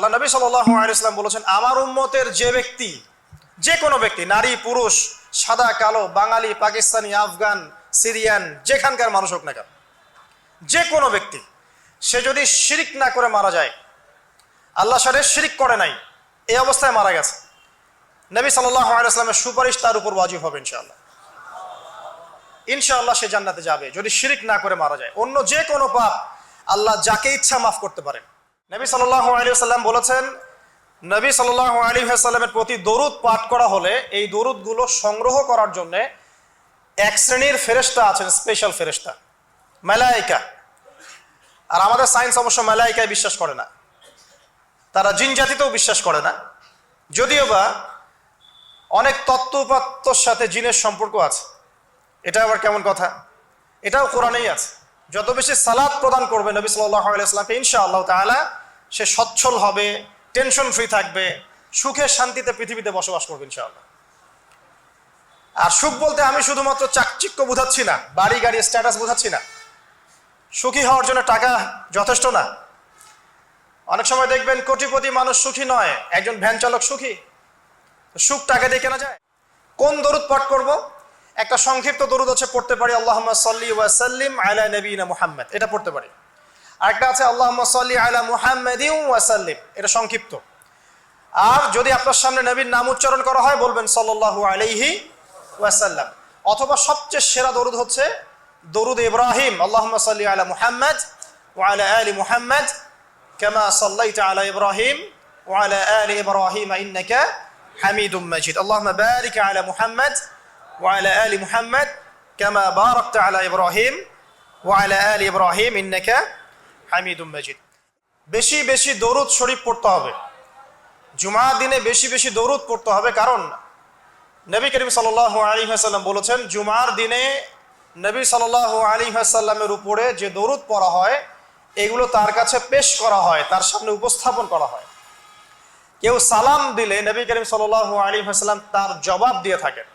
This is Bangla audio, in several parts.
আল্লাহ নবী সাল্লাল্লাহু আলাইহি ওয়াসাল্লাম বলেছেন, আমার উম্মতের যে ব্যক্তি, যে কোনো ব্যক্তি, নারী পুরুষ, সাদা কালো, বাঙালি, পাকিস্তানি, আফগান, সিরিয়ান, যেখানকার মানুষ হোক না কেন, যে কোনো ব্যক্তি সে যদি শিরিক না করে মারা যায়, আল্লাহর সাথে শিরিক করে নাই, এই অবস্থায় মারা গেছে, নবী সাল্লাল্লাহু আলাইহি ওয়াসাল্লামের সুপারিশ তার উপর ওয়াজিব হবে ইনশাআল্লাহ। ইনশাআল্লাহ সে জান্নাতে যাবে যদি শিরিক না করে মারা যায়। অন্য যে কোনো পাপ আল্লাহ যাকে ইচ্ছা মাফ করতে পারেন। নবী সাল্লাল্লাহু আলাইহি ওয়াসাল্লাম বলেছেন, নবী সাল্লাল্লাহু আলাইহি ওয়াসাল্লামের প্রতি দরুদ পাঠ করা হলে এই দরুদগুলো সংগ্রহ করার জন্য এক শ্রেণীর ফেরেশতা আছেন, স্পেশাল ফেরেশতা, মালায়েকা। আর আমাদের সায়েন্স অবশ্য মালায়েকায় বিশ্বাস করে না, তারা জিন জাতিতেও বিশ্বাস করে না, যদিও বা অনেক তত্ত্ব উপাত্তর সাথে জিনের সম্পর্ক আছে। এটা আবার কেমন কথা? এটাও কোরআনেই আছে। যত বেশি সালাত প্রদান করবে নবী সাল্লাল্লাহু আলাইহি ওয়াসাল্লামকে, ইনশাআল্লাহ তাআলা সে সচ্ছল হবে, টেনশন ফ্রি থাকবে, সুখে শান্তিতে পৃথিবীতে বসবাস করবে ইনশাআল্লাহ। আর সুখ বলতে আমি শুধুমাত্র চাকচিক্য বোঝাচ্ছি না, বাড়ি গাড়ি স্ট্যাটাস বোঝাচ্ছি না। সুখী হওয়ার জন্য টাকা যথেষ্ট না। অনেক সময় দেখবেন কোটিপতি মানুষ সুখী নয়, একজন ভ্যান চালক সুখী। সুখ টাকা দিয়ে কেনা যায়? কোন দরুদ পাঠ করব? একটা সংক্ষিপ্ত দরুদ আছে, পড়তে পারি আল্লাহুম্মা সাল্লি ওয়া সাল্লিম আলা নবিয়িনা মুহাম্মদ, এটা পড়তে পারি। আরেকটা আছে আল্লাহুম্মা সাল্লি আলা মুহাম্মাদিন ওয়া সাল্লিম, এটা সংক্ষিপ্ত। আর যদি আপনার সামনে নবীর নাম উচ্চারণ করা হয় বলবেন সাল্লাল্লাহু আলাইহি ওয়াসাল্লাম। অথবা সবচেয়ে সেরা দরুদ হচ্ছে দরুদ ইব্রাহিম, আল্লাহুম্মা সাল্লি আলা মুহাম্মদ ওয়া আলা আলি মুহাম্মদ কামা সাল্লাইতা আলা ইব্রাহিম ওয়া আলা আলি ইব্রাহিম ইন্নাকা হামিদুম মাজিদ। আল্লাহুম্মা বারিক আলা মুহাম্মদ ওয়া আলা আলি মুহাম্মদ কামা বারাকতা আলা ইব্রাহিম ওয়া আলা আলি ইব্রাহিম ইন্নাকা হামিদুম মাজিদ। বেশি বেশি দরুদ শরীফ পড়তে হবে। জুমার দিনে বেশি বেশি দরুদ পড়তে হবে, কারণ নবী করিম সাল্লাল্লাহু আলাইহি ওয়াসাল্লাম বলেছেন, জুমার দিনে নবী সাল্লাল্লাহু আলাইহি ওয়াসাল্লামের উপরে যে দরুদ পড়া হয় এগুলো তার কাছে পেশ করা হয়, তার সামনে উপস্থাপন করা হয়। কেউ সালাম দিলে নবী করিম সাল্লাল্লাহু আলাইহি ওয়াসাল্লাম তার জবাব দিয়ে থাকেন।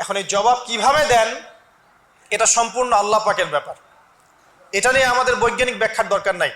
এখন এই জবাব কিভাবে দেন এটা সম্পূর্ণ আল্লাহ পাকের ব্যাপার। এটা নিয়ে আমাদের বৈজ্ঞানিক ব্যাখ্যার দরকার নাই।